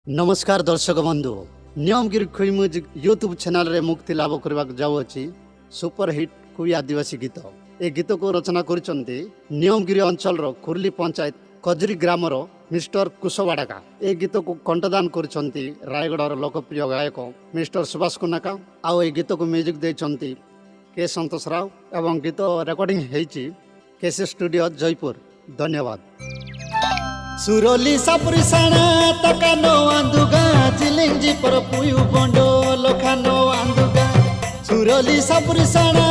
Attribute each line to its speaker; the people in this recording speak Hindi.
Speaker 1: नमस्कार दर्शक बंधु नियमगिरी खुई म्यूजिक यूट्यूब चैनल रे मुक्ति लाभ करने जाऊँगी सुपर हिट खुई आदिवासी गीत। ए गीत को रचना करिसेंती नियमगिरी अंचल कुर्ली पंचायत कजरी ग्रामर मिस्टर कुशवाड़ाका। ए गीत को कंठदान करिसेंती रायगढ़ लोकप्रिय गायक मिस्टर सुभाष कुनाका। आउ ए गीत को म्यूजिक देइसेंती के संतोष राव एवं गीत रेकर्डिंग हेची केसी स्टूडियो जयपुर। धन्यवाद। सुरली सापुरी साणा तकानो आंदुगा जिलिंग जी पर पुयु बंडो लखानो आंदुगा। सुरली सापुरी साणा